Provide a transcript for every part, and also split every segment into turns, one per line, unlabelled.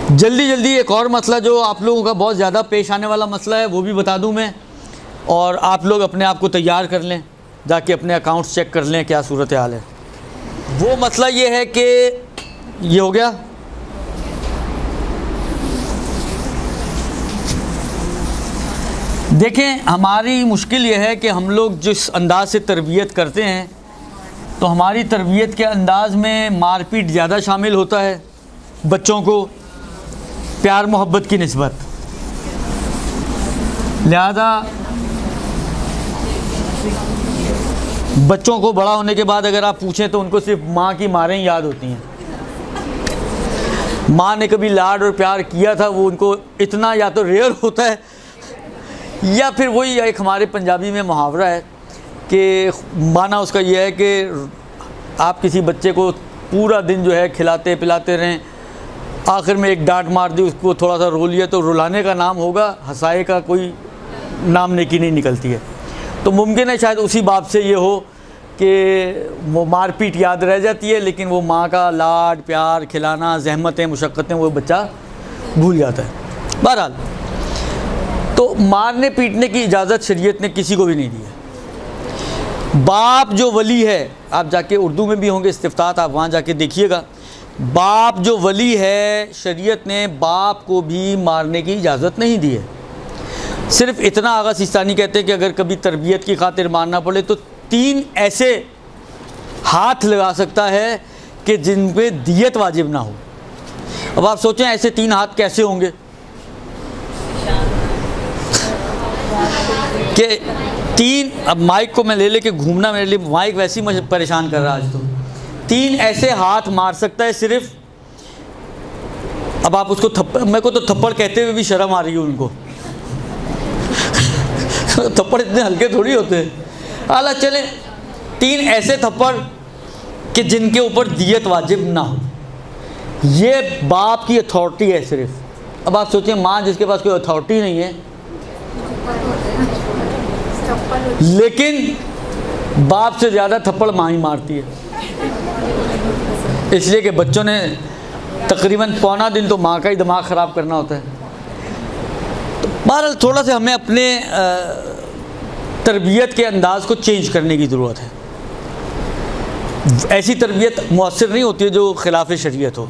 जल्दी जल्दी एक और मसला जो आप लोगों का बहुत ज़्यादा पेश आने वाला मसला है वो भी बता दूं मैं, और आप लोग अपने आप को तैयार कर लें, जाके अपने अकाउंट्स चेक कर लें क्या सूरत हाल है। वो मसला ये है कि ये हो गया, देखें हमारी मुश्किल ये है कि हम लोग जिस अंदाज से तरबियत करते हैं तो हमारी तरबियत के अंदाज में मारपीट ज़्यादा शामिल होता है बच्चों को प्यार मोहब्बत की निस्बत। लिहाजा बच्चों को बड़ा होने के बाद अगर आप पूछें तो उनको सिर्फ माँ की मारें याद होती हैं। माँ ने कभी लाड और प्यार किया था वो उनको इतना या तो रेयर होता है, या फिर वही एक हमारे पंजाबी में मुहावरा है कि माना उसका यह है कि आप किसी बच्चे को पूरा दिन जो है खिलाते पिलाते रहें, आखिर में एक डांट मार दी, उसको थोड़ा सा रो लिया तो रुलाने का नाम होगा, हंसाए का कोई नाम नेकी नहीं निकलती है। तो मुमकिन है शायद उसी बात से ये हो कि वो मारपीट याद रह जाती है, लेकिन वो माँ का लाड प्यार खिलाना ज़हमतें मुशक्क़तें वो बच्चा भूल जाता है। बहरहाल तो मारने पीटने की इजाज़त शरीयत ने किसी को भी नहीं दी है। बाप जो वली है, आप जाके उर्दू में भी होंगे इस्तिफ़तात, आप वहाँ जाके देखिएगा, बाप जो वली है शरीयत ने बाप को भी मारने की इजाज़त नहीं दी है। सिर्फ इतना आगा सिस्तानी कहते हैं कि अगर कभी तरबियत की खातिर मारना पड़े तो 3 ऐसे हाथ लगा सकता है कि जिन पे दियत वाजिब ना हो। अब आप सोचें ऐसे 3 हाथ कैसे होंगे कि 3, अब माइक को मैं ले लेके घूमना मेरे लिए माइक वैसे ही मुझे परेशान कर रहा है आज तो। 3 ऐसे हाथ मार सकता है सिर्फ। अब आप उसको थप्पड़, मेरे को तो थप्पड़ कहते हुए भी शर्म आ रही है उनको थप्पड़ इतने हल्के थोड़ी होते हैं। आला चले 3 ऐसे थप्पड़ कि जिनके ऊपर दियत वाजिब ना हो, ये बाप की अथॉरिटी है सिर्फ। अब आप सोचें माँ जिसके पास कोई अथॉरिटी नहीं है लेकिन बाप से ज़्यादा थप्पड़ माँ ही मारती है, इसलिए कि बच्चों ने तकरीबन पौना दिन तो माँ का ही दिमाग ख़राब करना होता है। तो बहरहाल थोड़ा सा हमें अपने तरबियत के अंदाज़ को चेंज करने की ज़रूरत है। ऐसी तरबियत मुअस्सिर नहीं होती है जो ख़िलाफ़ शरीयत हो।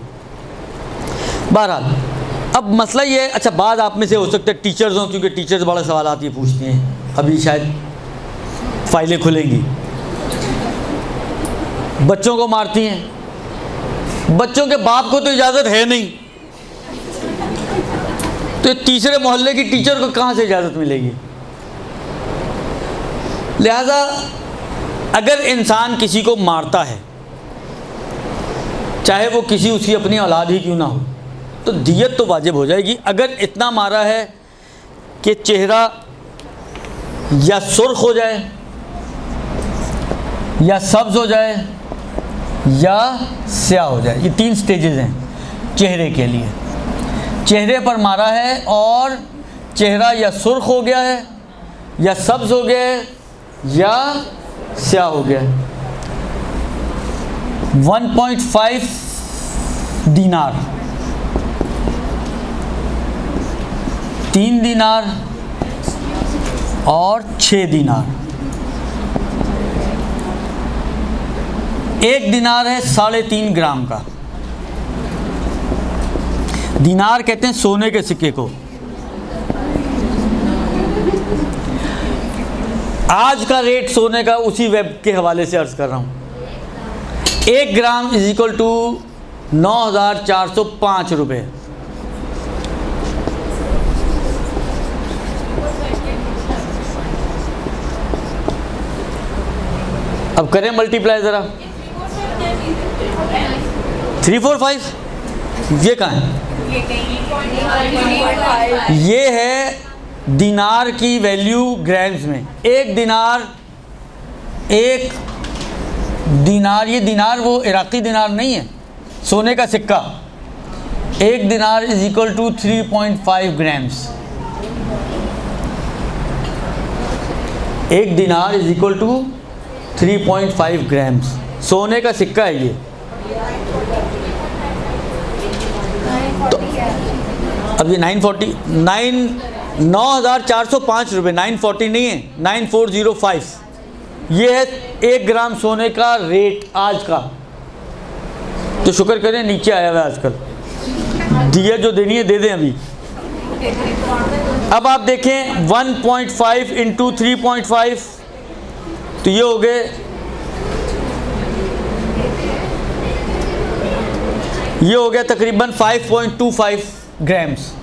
बहरहाल अब मसला ये है, अच्छा बाद आप में से हो सकता है टीचर्स हों, क्योंकि टीचर्स बड़े सवाल ये पूछते हैं, अभी शायद फाइलें खुलेंगी। बच्चों को मारती हैं, बच्चों के बाप को तो इजाज़त है नहीं, तो तीसरे मोहल्ले की टीचर को कहाँ से इजाज़त मिलेगी। लिहाजा अगर इंसान किसी को मारता है, चाहे वो किसी उसकी अपनी औलाद ही क्यों ना हो, तो दियत तो वाजिब हो जाएगी। अगर इतना मारा है कि चेहरा या सुर्ख हो जाए या सब्ज़ हो जाए या स्याह हो जाए, ये 3 स्टेजेस हैं चेहरे के लिए। चेहरे पर मारा है और चेहरा या सुर्ख हो गया है या सब्ज़ हो गया है या स्याह हो गया है, 1.5 दीनार, 3 दीनार और 6 दीनार। 1 दीनार है 3.5 ग्राम का। दीनार कहते हैं सोने के सिक्के को। आज का रेट सोने का उसी वेब के हवाले से अर्ज़ कर रहा हूँ। 1 ग्राम = 9,405 रुपये। अब करें मल्टीप्लाई ज़रा, 345, ये कहाँ है? ये है दिनार की वैल्यू ग्राम्स में। 1 दिनार, 1 दिनार, ये दिनार वो इराक़ी दिनार नहीं है, सोने का सिक्का। 1 दिनार = 3.5 ग्राम्स। 1 दिनार = 3.5 ग्राम्स सोने का सिक्का है ये। तो अब ये 9,405 रुपये, 940 नहीं है, 9,405 ये है 1 ग्राम सोने का रेट आज का। तो शुक्र करें नीचे आया हुआ है आजकल। दिया जो देनी है दे दें अभी। अब आप देखें 1.5 इंटू 3.5 तो ये हो गए, ये हो गया तकरीबन 5.25 ग्राम्स।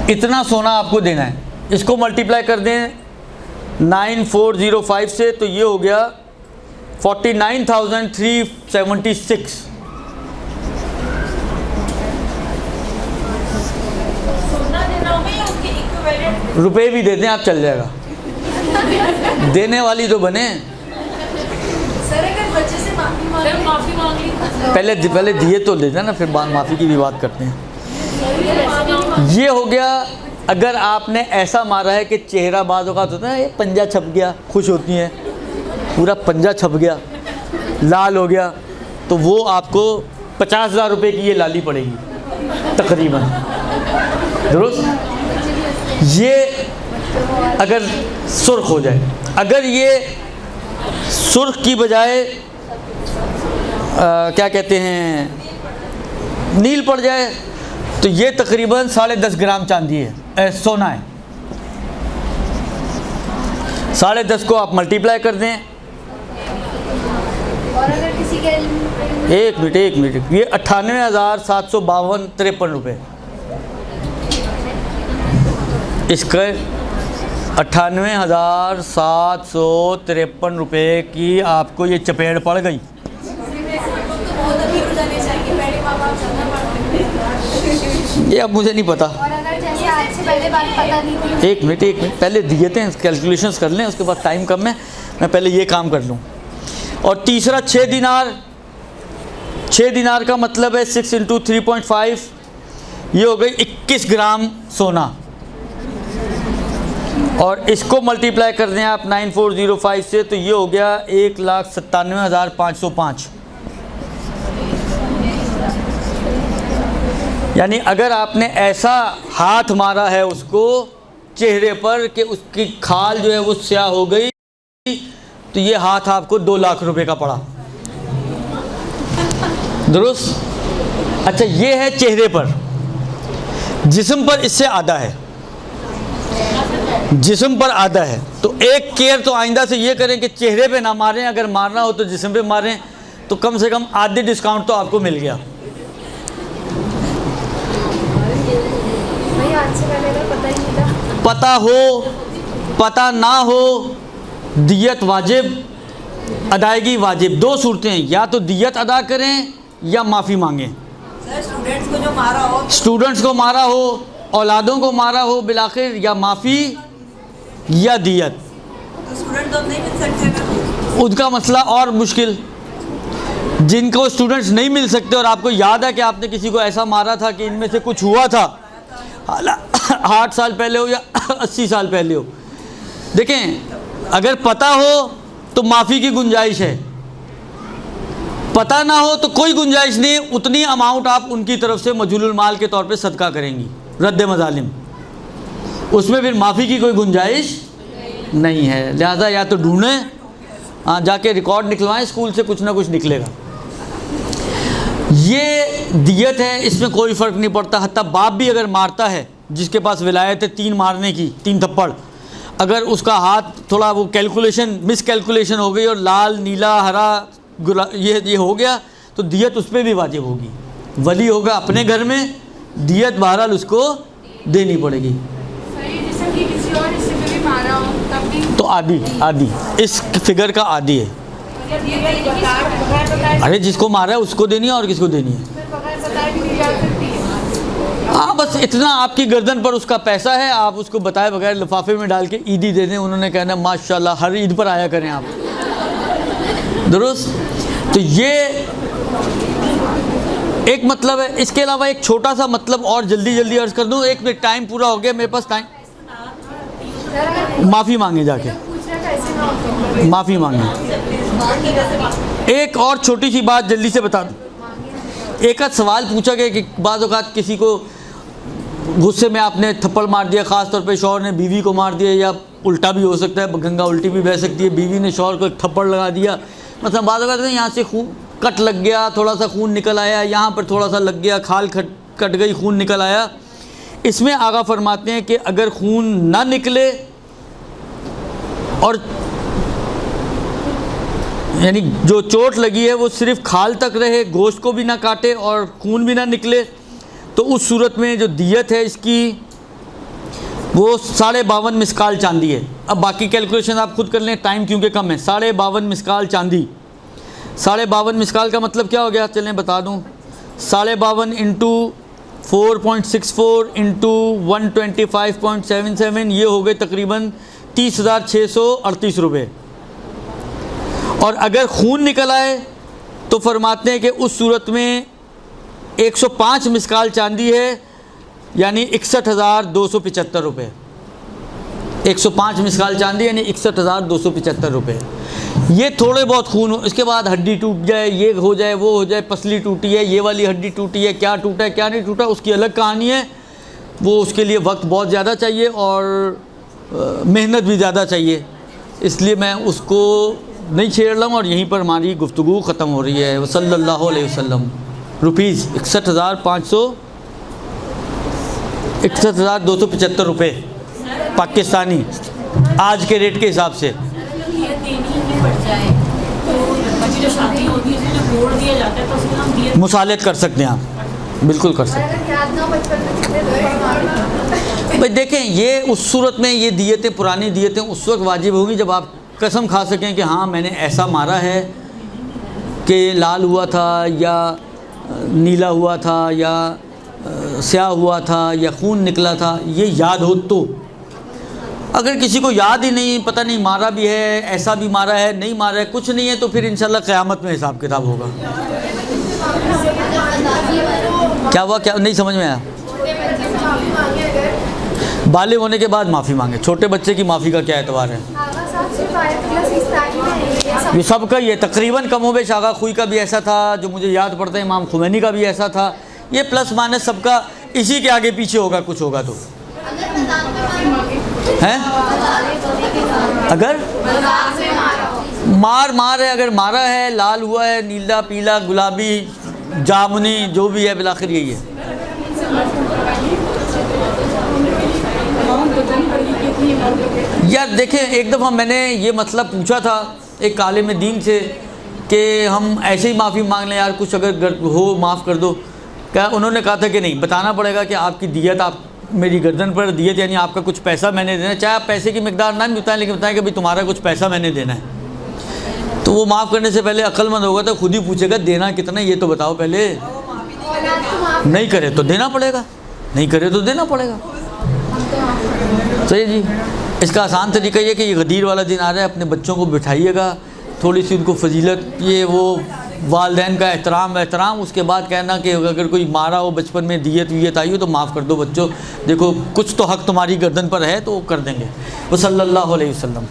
इतना सोना आपको देना है। इसको मल्टीप्लाई कर दें 9,405 से तो ये हो गया 49,376। रुपए भी दे दें आप चल जाएगा। देने वाली तो बने।
सर अगर बच्चे से माफी मांग ली
पहले दिए तो दे देना, फिर माफ़ी की भी बात करते हैं। ये हो गया अगर आपने ऐसा मारा है कि चेहरा बाद औक़ात होता है ये पंजा छप गया, खुश होती हैं, पूरा पंजा छप गया, लाल हो गया, तो वो आपको 50,000 रुपये की ये लाली पड़ेगी तकरीबन, दुरुस्त। ये अगर सुर्ख हो जाए, अगर ये सुर्ख की बजाय क्या कहते हैं नील पड़ जाए तो ये तकरीबन 10.5 ग्राम चांदी है, सोना है। 10.5 को आप मल्टीप्लाई कर दें।
और अगर किसी के
एक मिनट ये 98,752 रुपये, इसके 98,753 रुपये की आपको ये चपेट पड़ गई। ये अब मुझे नहीं पता।
और अगर जैसे आज से पहले बात पता नहीं थी।
एक मिनट पहले दिए थे, कैलकुलेशंस कर लें, उसके बाद टाइम कम है, मैं पहले ये काम कर लूँ। और तीसरा 6 दिनार का मतलब है 6 इंटू 3.5, ये हो गई 21 ग्राम सोना। और इसको मल्टीप्लाई कर दें आप 9,405 से तो ये हो गया 1,97,505। यानी अगर आपने ऐसा हाथ मारा है उसको चेहरे पर कि उसकी खाल जो है वो स्याह हो गई, तो ये हाथ आपको 2 लाख रुपए का पड़ा, दुरुस्त। अच्छा ये है चेहरे पर, जिस्म पर इससे आधा है, जिस्म पर आधा है। तो एक केयर तो आइंदा से ये करें कि चेहरे पे ना मारें, अगर मारना हो तो जिस्म पे मारें, तो कम से कम आधे डिस्काउंट तो आपको मिल गया।
आज से पहले तो पता ही नहीं था।
पता हो पता ना हो, दियत वाजिब, अदायगी वाजिब। 2 सूरतें हैं, या तो दियत अदा करें या माफ़ी मांगें।
सर स्टूडेंट्स को जो मारा हो,
स्टूडेंट्स को मारा हो, औलादों को मारा हो, बिलाखिर या माफ़ी या दियत।
तो स्टूडेंट तो नहीं मिल सकते ना।
उनका मसला और मुश्किल। जिनको स्टूडेंट्स नहीं मिल सकते और आपको याद है कि आपने किसी को ऐसा मारा था कि इनमें से कुछ हुआ था, 8 साल पहले हो या 80 साल पहले हो, देखें अगर पता हो तो माफ़ी की गुंजाइश है, पता ना हो तो कोई गुंजाइश नहीं। उतनी अमाउंट आप उनकी तरफ से मजहूलुल माल के तौर पे सदका करेंगी, रद्द मजालिम, उसमें फिर माफ़ी की कोई गुंजाइश नहीं है। लिहाजा या तो ढूंढें, जाके रिकॉर्ड निकलवाएं, स्कूल से कुछ ना कुछ निकलेगा। ये दियत है, इसमें कोई फ़र्क नहीं पड़ता। हत्ता बाप भी अगर मारता है, जिसके पास विलायत है 3 मारने की, 3 थप्पड़, अगर उसका हाथ थोड़ा वो कैलकुलेशन मिस कैलकुलेशन हो गई और लाल नीला हरा ये हो गया, तो दियत उस पर भी वाजिब होगी। वली होगा अपने घर में, दियत बहरहाल उसको देनी पड़ेगी। तो आधी इस फिगर का आधी है। अरे जिसको मारा है उसको देनी है और किसको देनी है। हाँ बस इतना, आपकी गर्दन पर उसका पैसा है, आप उसको बताए बगैर लिफाफे में डाल के ईदी दे दें। उन्होंने कहना माशाल्लाह हर ईद पर आया करें आप, दुरुस्त। तो ये एक मतलब है। इसके अलावा एक छोटा सा मतलब और जल्दी अर्ज कर दूं, 1 मिनट टाइम पूरा हो गया मेरे पास। टाइम माफ़ी मांगे, जाके माफ़ी मांगे। एक और छोटी सी बात जल्दी से बता दूं, एक आध सवाल पूछा गया कि बाज़ औक़ात किसी को गुस्से में आपने थप्पड़ मार दिया, ख़ास तौर पे शौहर ने बीवी को मार दिया, या उल्टा भी हो सकता है, गंगा उल्टी भी बह सकती है, बीवी ने शौहर को एक थप्पड़ लगा दिया, मतलब बाज़ औक़ात यहाँ से खून कट लग गया, थोड़ा सा खून निकल आया, यहाँ पर थोड़ा सा लग गया, खाल कट गई, खून निकल आया। इसमें आगा फरमाते हैं कि अगर खून ना निकले और यानी जो चोट लगी है वो सिर्फ खाल तक रहे, गोश्त को भी ना काटे और खून भी ना निकले, तो उस सूरत में जो दियत है इसकी वो 52.5 मिसकाल चांदी है। अब बाकी कैलकुलेशन आप खुद कर लें, टाइम क्योंकि कम है। 52.5 मिसकाल चांदी, 52.5 मिसकाल का मतलब क्या हो गया, चलें बता दूं। 52.5 इंटू 4.64 इंटू 125.77, ये हो गए तकरीबन 30,638 रुपये। और अगर खून निकल आए तो फरमाते हैं कि उस सूरत में 105 मिसकाल चांदी है, यानी 61,275 रुपये। 105 मिसकाल चांदी यानी 61,275 रुपये। ये थोड़े बहुत खून हो, इसके बाद हड्डी टूट जाए, ये हो जाए, वो हो जाए, पसली टूटी है, ये वाली हड्डी टूटी है, क्या टूटा है क्या नहीं टूटा उसकी अलग कहानी है। वो उसके लिए वक्त बहुत ज़्यादा चाहिए और मेहनत भी ज़्यादा चाहिए, इसलिए मैं उसको नहीं छेड़ रहा हूँ। और यहीं पर हमारी गुफ्तगू ख़त्म हो रही है। सल्लल्लाहु अलैहि वसल्लम रुपीज़ 61,275 रुपये पाकिस्तानी आज के रेट के हिसाब से। मुसालत कर सकते हैं आप, बिल्कुल कर सकते हैं भाई। देखें ये उस सूरत में ये दियतें, पुरानी दियतें उस वक्त वाजिब होंगी जब आप कसम खा सकें कि हाँ मैंने ऐसा मारा है कि लाल हुआ था या नीला हुआ था या स्याह हुआ था या खून निकला था, ये याद हो तो। अगर किसी को याद ही नहीं, पता नहीं मारा भी है, ऐसा भी मारा है, नहीं मारा है, कुछ नहीं है, तो फिर इंशाल्लाह क़यामत में हिसाब किताब होगा। क्या हुआ, क्या नहीं समझ में आया? बालिग होने के बाद माफ़ी मांगे, छोटे बच्चे की माफ़ी का क्या एतबार है? ये सबका ये तकरीबन कमोबेश आगा खुई का भी ऐसा था, जो मुझे याद पड़ता है इमाम खुमैनी का भी ऐसा था। ये प्लस माइनस सबका इसी के आगे पीछे होगा, कुछ होगा तो हैं। अगर मार है, अगर मारा है, लाल हुआ है, नीला पीला गुलाबी जामुनी जो भी है, बिलाखिर यही है। यार देखें, एक दफ़ा मैंने ये मतलब पूछा था एक आलिम दीन से कि हम ऐसे ही माफ़ी मांग लें यार, कुछ अगर हो माफ़ कर दो। क्या उन्होंने कहा था कि नहीं, बताना पड़ेगा कि आपकी दियत, आप मेरी गर्दन पर दियत यानी आपका कुछ पैसा मैंने देना है, चाहे आप पैसे की मिकदार ना भी बताएं, लेकिन बताएं कि भाई तुम्हारा कुछ पैसा मैंने देना है। तो वो माफ़ करने से पहले अक्लमंद होगा तो खुद ही पूछेगा देना कितना, ये तो बताओ पहले। नहीं करे तो देना पड़ेगा, नहीं करे तो देना पड़ेगा। सही जी। इसका आसान तरीका ये कि ये गदीर वाला दिन आ रहा है, अपने बच्चों को बिठाइएगा, थोड़ी सी उनको फजीलत, ये वो वालदैन का एहतराम, उसके बाद कहना कि अगर कोई मारा हो बचपन में, दियत आई हो तो माफ़ कर दो बच्चों, देखो कुछ तो हक़ तुम्हारी गर्दन पर है तो वो कर देंगे। वो सल्लल्लाहु अलैहि वसल्लम।